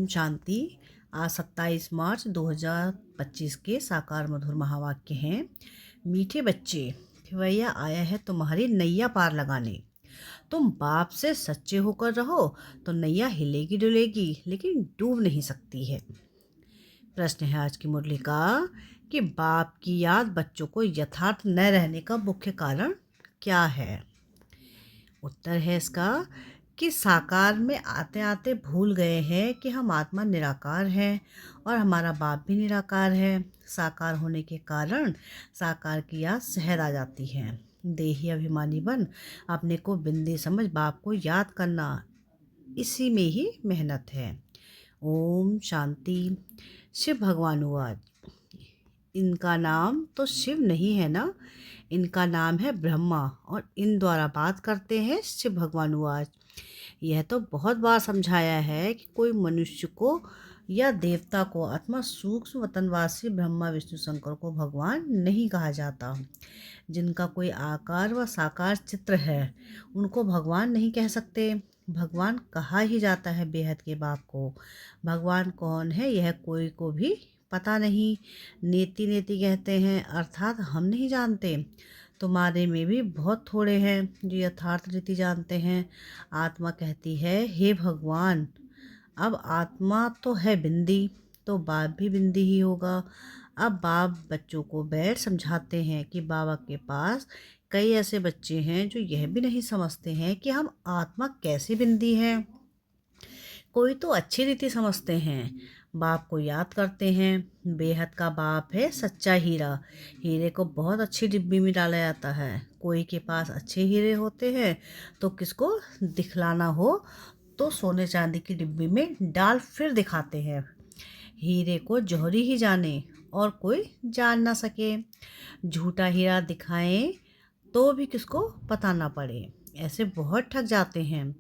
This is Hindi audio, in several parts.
शांति। आज 27 मार्च 2025 के साकार मधुर महावाक्य हैं। मीठे बच्चे, खिवैया आया है तुम्हारी नैया पार लगाने। तुम बाप से सच्चे होकर रहो तो नैया हिलेगी डुलेगी लेकिन डूब नहीं सकती है। प्रश्न है आज की मुरली का कि बाप की याद बच्चों को यथार्थ न रहने का मुख्य कारण क्या है। उत्तर है इसका कि साकार में आते आते भूल गए हैं कि हम आत्मा निराकार हैं और हमारा बाप भी निराकार है। साकार होने के कारण साकार की याद सहज आ जाती है। देही अभिमानी बन अपने को बिंदी समझ बाप को याद करना, इसी में ही मेहनत है। ओम शांति। शिव भगवान हुआ, इनका नाम तो शिव नहीं है ना, इनका नाम है ब्रह्मा और इन द्वारा बात करते हैं शिव भगवान हुआ। यह तो बहुत बार समझाया है कि कोई मनुष्य को या देवता को आत्मा सूक्ष्म वतनवासी ब्रह्मा विष्णु शंकर को भगवान नहीं कहा जाता। जिनका कोई आकार व साकार चित्र है उनको भगवान नहीं कह सकते। भगवान कहा ही जाता है बेहद के बाप को। भगवान कौन है यह कोई को भी पता नहीं। नेति नेति कहते हैं, अर्थात हम नहीं जानते। तुम्हारे में भी बहुत थोड़े हैं जो यथार्थ रीति जानते हैं। आत्मा कहती है, हे भगवान, अब आत्मा तो है बिंदी तो बाप भी बिंदी ही होगा। अब बाप बच्चों को बैठ समझाते हैं कि बाबा के पास कई ऐसे बच्चे हैं जो यह भी नहीं समझते हैं कि हम आत्मा कैसे बिंदी हैं। कोई तो अच्छी रीति समझते हैं, बाप को याद करते हैं। बेहद का बाप है सच्चा हीरा। हीरे को बहुत अच्छी डिब्बी में डाला जाता है। कोई के पास अच्छे हीरे होते हैं तो किसको दिखलाना हो तो सोने चांदी की डिब्बी में डाल फिर दिखाते हैं। हीरे को जौहरी ही जाने और कोई जान ना सके। झूठा हीरा दिखाएं तो भी किसको पता ना पड़े। ऐसे बहुत ठग जाते हैं।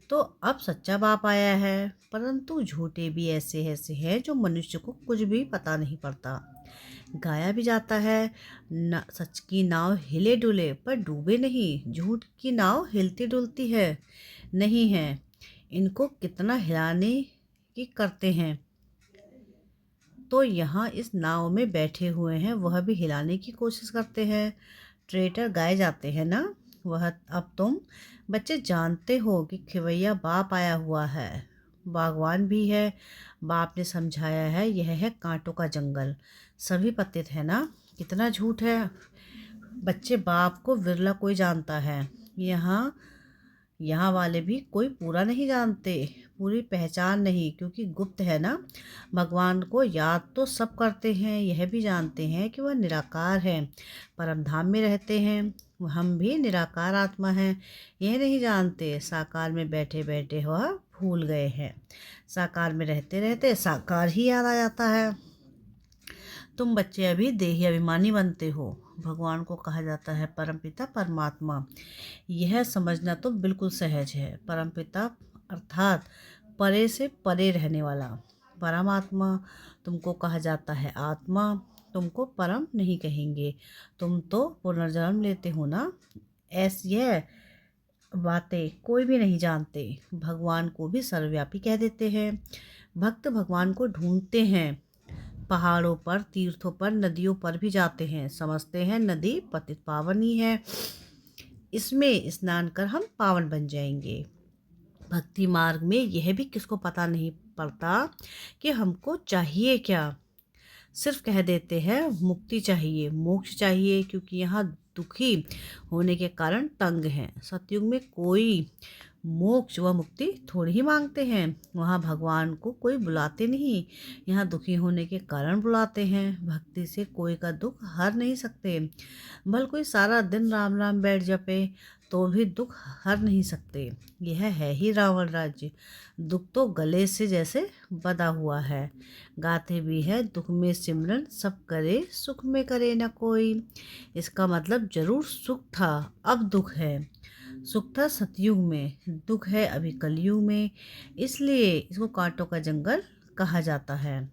तो अब सच्चा बाप आया है, परंतु झूठे भी ऐसे ऐसे हैं जो मनुष्य को कुछ भी पता नहीं पड़ता। गाया भी जाता है, न सच की नाव हिले डुले पर डूबे नहीं, झूठ की नाव हिलती डुलती है नहीं है। इनको कितना हिलाने की करते हैं तो यहाँ इस नाव में बैठे हुए हैं वह भी हिलाने की कोशिश करते हैं। ट्रेटर गाए जाते हैं ना, वह अब तुम बच्चे जानते हो कि खिवैया बाप आया हुआ है, बागवान भी है। बाप ने समझाया है यह है कांटों का जंगल, सभी पतित है ना। कितना झूठ है। बच्चे बाप को विरला कोई जानता है। यहाँ वाले भी कोई पूरा नहीं जानते, पूरी पहचान नहीं, क्योंकि गुप्त है ना। भगवान को याद तो सब करते हैं, यह भी जानते हैं कि वह निराकार है, परम धाम में रहते हैं। हम भी निराकार आत्मा हैं, यह नहीं जानते। साकार में बैठे बैठे वह भूल गए हैं। साकार में रहते रहते साकार ही याद आ जाता है। तुम बच्चे अभी देही अभिमानी बनते हो। भगवान को कहा जाता है परमपिता परमात्मा। यह समझना तो बिल्कुल सहज है। परमपिता अर्थात परे से परे रहने वाला। परमात्मा तुमको कहा जाता है आत्मा, तुमको परम नहीं कहेंगे। तुम तो पुनर्जन्म लेते हो ना। ऐसी यह बातें कोई भी नहीं जानते। भगवान को भी सर्वव्यापी कह देते हैं। भक्त भगवान को ढूंढते हैं, पहाड़ों पर, तीर्थों पर, नदियों पर भी जाते हैं। समझते हैं नदी पतित पावनी है, इसमें स्नान कर हम पावन बन जाएंगे। भक्ति मार्ग में यह भी किसको पता नहीं पड़ता कि हमको चाहिए क्या। सिर्फ कह देते हैं मुक्ति चाहिए, मोक्ष चाहिए, क्योंकि यहाँ दुखी होने के कारण तंग हैं। सतयुग में कोई मोक्ष व मुक्ति थोड़ी ही मांगते हैं। वहाँ भगवान को कोई बुलाते नहीं, यहाँ दुखी होने के कारण बुलाते हैं। भक्ति से कोई का दुख हर नहीं सकते। भल कोई सारा दिन राम राम बैठ जपे तो भी दुख हर नहीं सकते। यह है ही रावण राज्य। दुख तो गले से जैसे बधा हुआ है। गाते भी है दुख में सिमरन सब करे, सुख में करे न कोई। इसका मतलब जरूर सुख था, अब दुख है। सुख था सतयुग में, दुख है अभी कलयुग में, इसलिए इसको कांटों का जंगल कहा जाता है।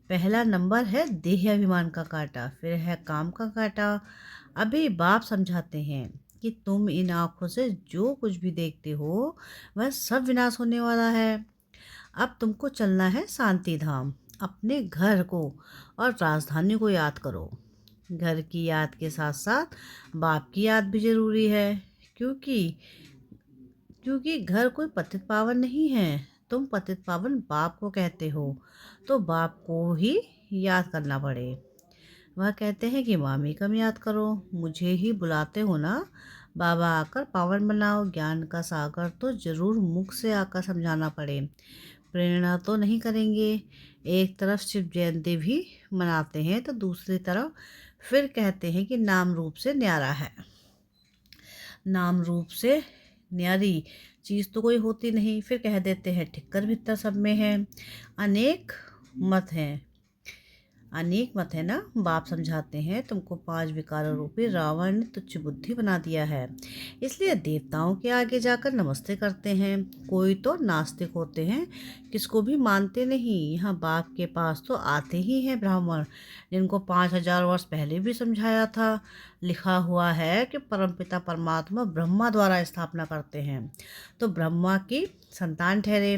पहला नंबर है देह अभिमान का कांटा, फिर है काम का कांटा। अभी बाप समझाते हैं कि तुम इन आँखों से जो कुछ भी देखते हो वह सब विनाश होने वाला है। अब तुमको चलना है शांति धाम। अपने घर को और राजधानी को याद करो। घर की याद के साथ साथ बाप की याद भी ज़रूरी है, क्योंकि क्योंकि घर कोई पतित पावन नहीं है। तुम पतित पावन बाप को कहते हो, तो बाप को ही याद करना पड़े। वह कहते हैं कि मामी कम याद करो, मुझे ही बुलाते हो ना। बाबा आकर पावन बनाओ। ज्ञान का सागर तो जरूर मुख से आकर समझाना पड़े, प्रेरणा तो नहीं करेंगे। एक तरफ शिव जयंती भी मनाते हैं तो दूसरी तरफ फिर कहते हैं कि नाम रूप से न्यारा है। नाम रूप से न्यारी चीज़ तो कोई होती नहीं। फिर कह देते हैं ठिक्कर भित्तर सब में है। अनेक मत हैं, अनेक मत है ना। बाप समझाते हैं तुमको 5 विकारों रूपी रावण ने तुच्छ बुद्धि बना दिया है, इसलिए देवताओं के आगे जाकर नमस्ते करते हैं। कोई तो नास्तिक होते हैं, किसको भी मानते नहीं। यहाँ बाप के पास तो आते ही हैं ब्राह्मण, जिनको 5000 वर्ष पहले भी समझाया था। लिखा हुआ है कि परमपिता परमात्मा ब्रह्मा द्वारा स्थापना करते हैं तो ब्रह्मा की संतान ठहरे।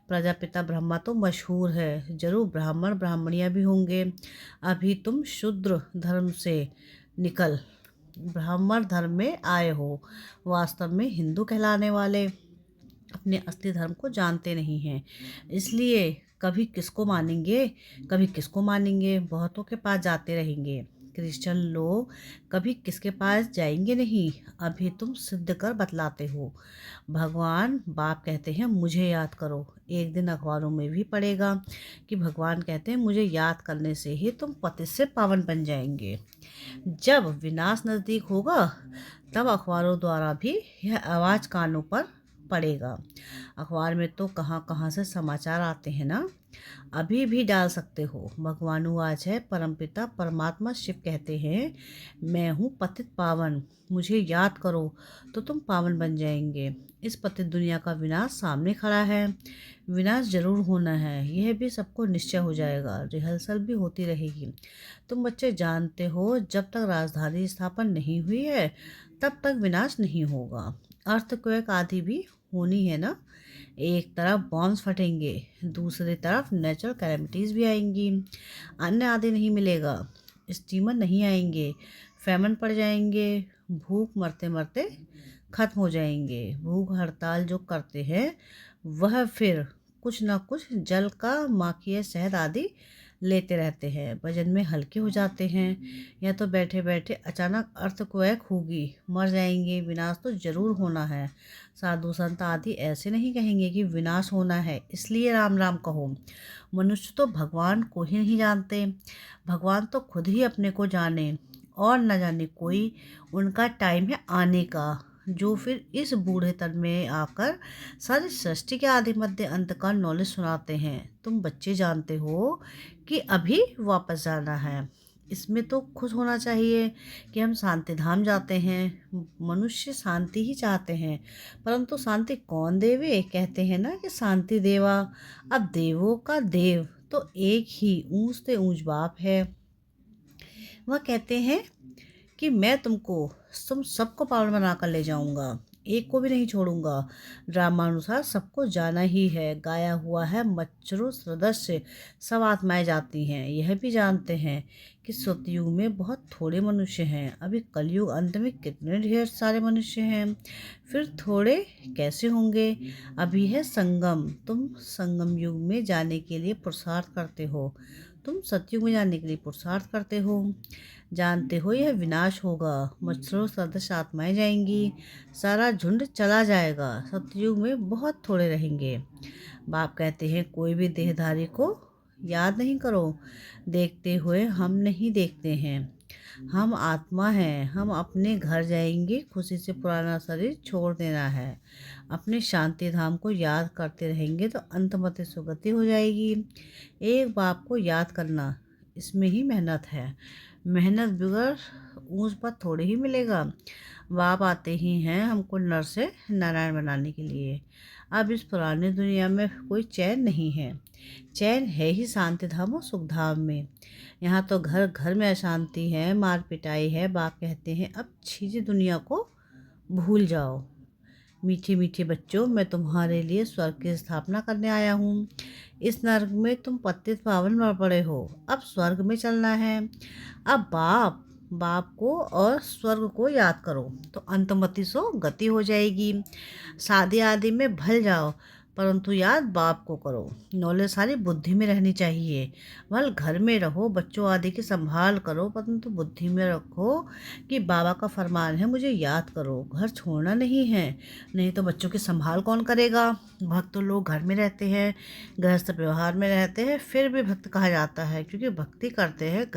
प्रजापिता ब्रह्मा तो मशहूर है, जरूर ब्राह्मण ब्राह्मणियाँ भी होंगे। अभी तुम शूद्र धर्म से निकल ब्राह्मण धर्म में आए हो। वास्तव में हिंदू कहलाने वाले अपने असली धर्म को जानते नहीं हैं, इसलिए कभी किसको मानेंगे कभी किसको मानेंगे, बहुतों के पास जाते रहेंगे। क्रिश्चियन लोग कभी किसके पास जाएंगे नहीं। अभी तुम सिद्ध कर बतलाते हो। भगवान बाप कहते हैं मुझे याद करो। एक दिन अखबारों में भी पढ़ेगा कि भगवान कहते हैं मुझे याद करने से ही तुम पतित से पावन बन जाएंगे। जब विनाश नज़दीक होगा तब अखबारों द्वारा भी यह आवाज़ कानों पर पड़ेगा। अखबार में तो कहाँ कहाँ से समाचार आते हैं ना, अभी भी डाल सकते हो। भगवानुवाच है, परमपिता परमात्मा शिव कहते हैं मैं हूँ पतित पावन, मुझे याद करो तो तुम पावन बन जाएंगे। इस पतित दुनिया का विनाश सामने खड़ा है, विनाश जरूर होना है, यह भी सबको निश्चय हो जाएगा। रिहर्सल भी होती रहेगी। तुम बच्चे जानते हो जब तक राजधानी स्थापन नहीं हुई है तब तक विनाश नहीं होगा। अर्थक्वेक आदि भी होनी है ना। एक तरफ बॉम्ब्स फटेंगे, दूसरी तरफ नेचुरल कैलेमिटीज़ भी आएंगी। अन्न आदि नहीं मिलेगा, स्टीमर नहीं आएंगे, फैमन पड़ जाएंगे, भूख मरते मरते खत्म हो जाएंगे। भूख हड़ताल जो करते हैं वह फिर कुछ ना कुछ जल का माखिया शहद आदि लेते रहते हैं, वजन में हल्के हो जाते हैं। या तो बैठे बैठे अचानक अर्थक्वेक होगी, मर जाएंगे। विनाश तो जरूर होना है। साधु संत आदि ऐसे नहीं कहेंगे कि विनाश होना है इसलिए राम राम कहो। मनुष्य तो भगवान को ही नहीं जानते, भगवान तो खुद ही अपने को जाने और न जाने कोई उनका टाइम है आने का, जो फिर इस बूढ़े तन में आकर सारी सृष्टि के आदि मध्य अंत का नॉलेज सुनाते हैं। तुम बच्चे जानते हो कि अभी वापस जाना है। इसमें तो खुश होना चाहिए कि हम शांति धाम जाते हैं। मनुष्य शांति ही चाहते हैं, परंतु शांति कौन देवे। कहते हैं ना कि शांति देवा। अब देवों का देव तो एक ही ऊंच से ऊंच बाप है। वह कहते हैं कि मैं तुम सबको पावन बनाकर ले जाऊंगा, एक को भी नहीं छोड़ूंगा। ड्रामानुसार सबको जाना ही है। गाया हुआ है मच्छरों सदस्य सब आत्माएं जाती हैं। यह भी जानते हैं कि सतयुग में बहुत थोड़े मनुष्य हैं, अभी कलयुग अंत में कितने ढेर सारे मनुष्य हैं। फिर थोड़े कैसे होंगे। अभी है संगम, तुम संगम युग में जाने के लिए पुरुषार्थ करते हो, तुम सतयुग में जाने के लिए पुरुषार्थ करते हो। जानते हो यह विनाश होगा, मच्छरों सदृश आत्माएं जाएंगी, सारा झुंड चला जाएगा, सतयुग में बहुत थोड़े रहेंगे। बाप कहते हैं कोई भी देहधारी को याद नहीं करो, देखते हुए हम नहीं देखते हैं। हम आत्मा हैं, हम अपने घर जाएंगे, खुशी से पुराना शरीर छोड़ देना है। अपने शांति धाम को याद करते रहेंगे तो अंतमत सुगति हो जाएगी। एक बाप को याद करना, इसमें ही मेहनत है। मेहनत बगैर ऊंच पर थोड़े ही मिलेगा। बाप आते ही हैं हमको नर से नारायण बनाने के लिए। अब इस पुरानी दुनिया में कोई चैन नहीं है, चैन है ही शांति धाम और सुख धाम में। यहाँ तो घर घर में अशांति है, मार पिटाई है। बाप कहते हैं अब छिजी दुनिया को भूल जाओ, मीठे मीठे बच्चों, मैं तुम्हारे लिए स्वर्ग की स्थापना करने आया हूँ। इस नर्क में तुम पतित पावन में पड़े हो, अब स्वर्ग में चलना है। अब बाप बाप को और स्वर्ग को याद करो तो अंतमति सो गति हो जाएगी। शादी आदि में भल जाओ, परंतु याद बाप को करो। नॉलेज सारी बुद्धि में रहनी चाहिए। वह घर में रहो, बच्चों आदि की संभाल करो, परंतु बुद्धि में रखो कि बाबा का फरमान है मुझे याद करो। घर छोड़ना नहीं है, नहीं तो बच्चों की संभाल कौन करेगा। भक्त तो लोग घर में रहते हैं, गृहस्थ व्यवहार में रहते हैं, फिर भी भक्त कहा जाता है क्योंकि भक्ति करते हैं,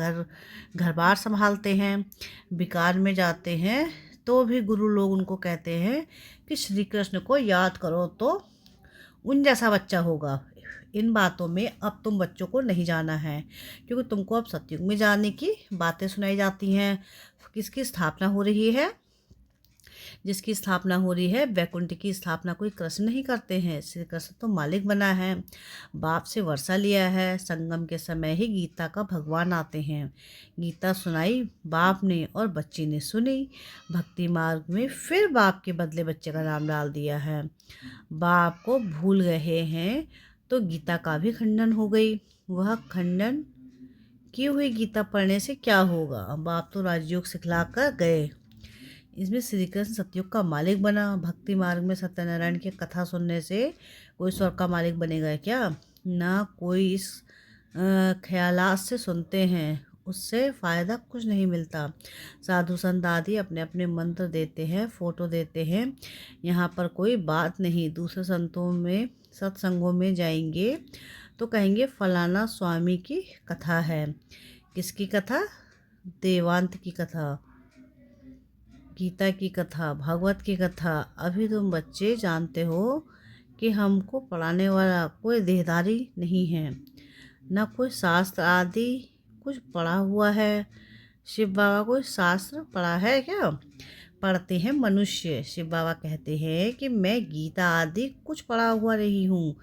घर बार संभालते हैं। विकार में जाते हैं तो भी गुरु लोग उनको कहते हैं कि श्री कृष्ण को याद करो तो उन जैसा बच्चा होगा। इन बातों में अब तुम बच्चों को नहीं जाना है, क्योंकि तुमको अब सतयुग में जाने की बातें सुनाई जाती हैं। किसकी स्थापना हो रही है? जिसकी स्थापना हो रही है, वैकुंठ की स्थापना कोई कृष्ण नहीं करते हैं। श्री कृष्ण तो मालिक बना है, बाप से वर्षा लिया है। संगम के समय ही गीता का भगवान आते हैं। गीता सुनाई बाप ने और बच्चे ने सुनी। भक्ति मार्ग में फिर बाप के बदले बच्चे का नाम डाल दिया है। बाप को भूल गए हैं तो गीता का भी खंडन हो गई। वह खंडन की हुई गीता पढ़ने से क्या होगा? बाप तो राजयोग सिखला कर गए। इसमें श्री कृष्ण सतयुग का मालिक बना। भक्ति मार्ग में सत्यनारायण की कथा सुनने से कोई स्वर्ग का मालिक बनेगा क्या? ना कोई इस ख्यालात से सुनते हैं, उससे फ़ायदा कुछ नहीं मिलता। साधु संत आदि अपने अपने मंत्र देते हैं, फोटो देते हैं। यहाँ पर कोई बात नहीं। दूसरे संतों में सत्संगों में जाएंगे तो कहेंगे फलाना स्वामी की कथा है। किसकी कथा? देवांत की कथा, गीता की कथा, भागवत की कथा। अभी तुम बच्चे जानते हो कि हमको पढ़ाने वाला कोई देहधारी नहीं है, न कोई शास्त्र आदि कुछ पढ़ा हुआ है। शिव बाबा कोई शास्त्र पढ़ा है क्या? पढ़ते हैं मनुष्य। शिव बाबा कहते हैं कि मैं गीता आदि कुछ पढ़ा हुआ नहीं हूँ।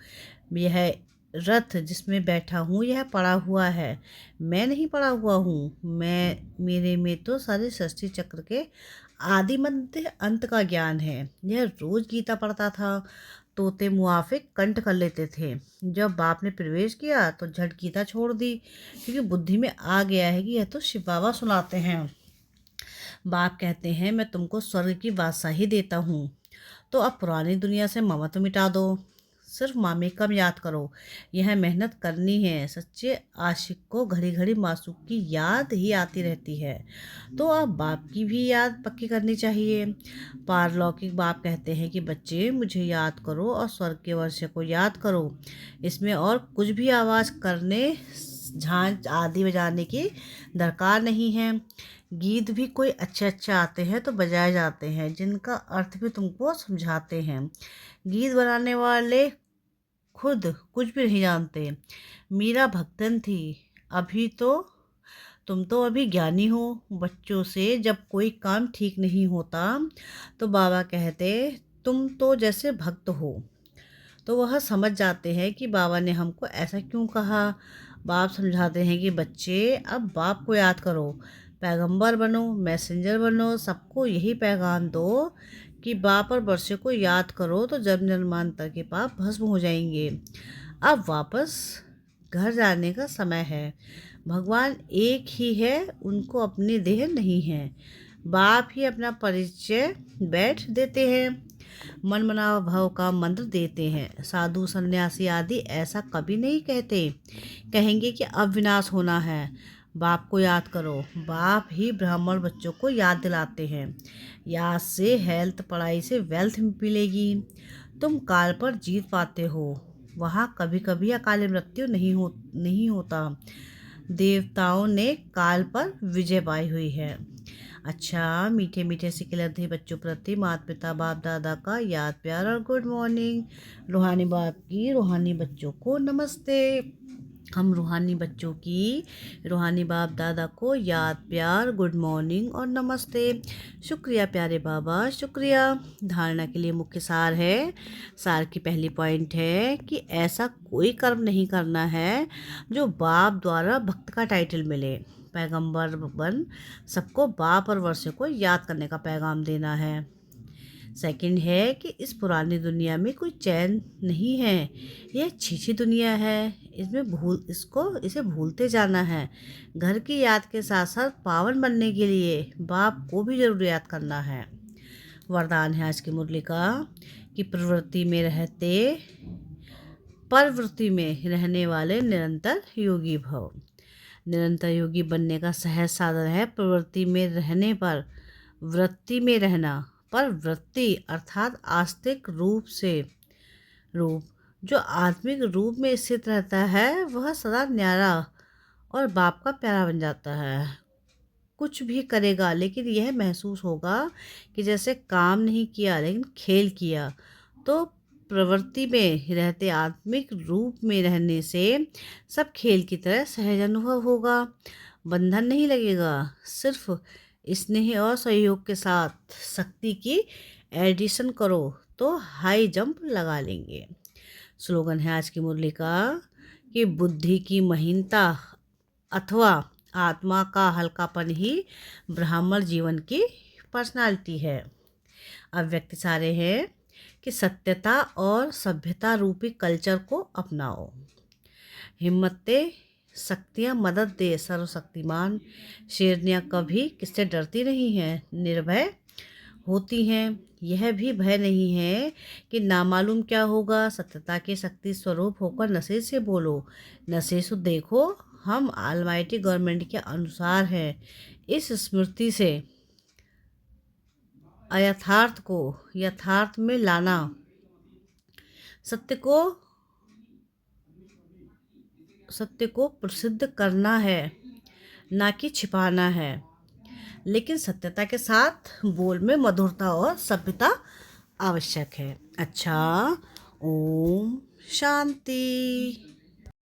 यह रथ जिसमें बैठा हूँ यह पढ़ा हुआ है, मैं नहीं पढ़ा हुआ हूँ। मेरे में तो सारे सृष्टि चक्र के आदि मध्य अंत का ज्ञान है। यह रोज गीता पढ़ता था। तोते मुआफिक कंठ कर लेते थे। जब बाप ने प्रवेश किया तो झट गीता छोड़ दी, क्योंकि बुद्धि में आ गया है कि यह तो शिव बाबा सुनाते हैं। बाप कहते हैं मैं तुमको स्वर्ग की बादशाही देता हूँ, तो अब पुरानी दुनिया से ममत्व मिटा दो, सिर्फ मामे कम याद करो। यह मेहनत करनी है। सच्चे आशिक को घड़ी घड़ी मासूक की याद ही आती रहती है, तो अब बाप की भी याद पक्की करनी चाहिए। पारलौकिक बाप कहते हैं कि बच्चे मुझे याद करो और स्वर्ग के वर्ष को याद करो। इसमें और कुछ भी आवाज़ करने, झांझ आदि बजाने की दरकार नहीं है। गीत भी कोई अच्छे अच्छे आते हैं तो बजाए जाते हैं, जिनका अर्थ भी तुमको समझाते हैं। गीत बनाने वाले खुद कुछ भी नहीं जानते। मीरा भक्तन थी। अभी तो तुम तो अभी ज्ञानी हो। बच्चों से जब कोई काम ठीक नहीं होता तो बाबा कहते तुम तो जैसे भक्त हो, तो वह समझ जाते हैं कि बाबा ने हमको ऐसा क्यों कहा। बाप समझाते हैं कि बच्चे अब बाप को याद करो, पैगंबर बनो, मैसेंजर बनो, सबको यही पैगाम दो कि बाप और वर्षे को याद करो तो जन्म जन्मांतर के पाप भस्म हो जाएंगे। अब वापस घर जाने का समय है। भगवान एक ही है, उनको अपनी देह नहीं है। बाप ही अपना परिचय बैठ देते हैं, मन मनाव भाव का मंत्र देते हैं। साधु सन्यासी आदि ऐसा कभी नहीं कहते। कहेंगे कि अब विनाश होना है, बाप को याद करो। बाप ही ब्राह्मण बच्चों को याद दिलाते हैं। याद से हेल्थ, पढ़ाई से वेल्थ मिलेगी। तुम काल पर जीत पाते हो। वहाँ कभी कभी अकाल मृत्यु नहीं होता। देवताओं ने काल पर विजय पाई हुई है। अच्छा, मीठे मीठे सिकलते बच्चों प्रति माता पिता बाप दादा का याद प्यार और गुड मॉर्निंग। रूहानी बाप की रूहानी बच्चों को नमस्ते। हम रूहानी बच्चों की रूहानी बाप दादा को याद प्यार, गुड मॉर्निंग और नमस्ते। शुक्रिया प्यारे बाबा, शुक्रिया। धारणा के लिए मुख्य सार है। सार की पहली पॉइंट है कि ऐसा कोई कर्म नहीं करना है जो बाप द्वारा भक्त का टाइटल मिले। पैगंबर बन सबको बाप और वर्षे को याद करने का पैगाम देना है। सेकंड है कि इस पुरानी दुनिया में कोई चैन नहीं है, यह अच्छी दुनिया है, इसे भूलते जाना है। घर की याद के साथ साथ पावन बनने के लिए बाप को भी जरूर याद करना है। वरदान है आज की मुरली का कि प्रवृत्ति में रहने वाले निरंतर योगी भव। निरंतर योगी बनने का सहज साधन है प्रवृत्ति में रहने पर वृत्ति में रहना। पर वृत्ति अर्थात आस्तिक रूप जो आत्मिक रूप में स्थित रहता है वह सदा न्यारा और बाप का प्यारा बन जाता है। कुछ भी करेगा लेकिन यह महसूस होगा कि जैसे काम नहीं किया लेकिन खेल किया। तो प्रवृत्ति में रहते आत्मिक रूप में रहने से सब खेल की तरह सहज अनुभव होगा। बंधन नहीं लगेगा, सिर्फ स्नेह और सहयोग के साथ शक्ति की एडिशन करो तो हाई जंप लगा लेंगे। स्लोगन है आज की मुरली का कि बुद्धि की महीनता अथवा आत्मा का हल्कापन ही ब्राह्मण जीवन की पर्सनालिटी है। अब व्यक्ति सारे हैं कि सत्यता और सभ्यता रूपी कल्चर को अपनाओ। हिम्मते शक्तियाँ मदद दे सर्वशक्तिमान। शेरनियाँ कभी किससे डरती नहीं हैं, निर्भय होती हैं। यह भी भय नहीं है कि नामालूम क्या होगा। सत्यता के शक्ति स्वरूप होकर नशे से बोलो, नशे से देखो हम ऑलमाइटी गवर्नमेंट के अनुसार हैं। इस स्मृति से अयथार्थ को यथार्थ में लाना, सत्य को प्रसिद्ध करना है, ना कि छिपाना है। लेकिन सत्यता के साथ बोल में मधुरता और सभ्यता आवश्यक है। अच्छा, ओम शांति।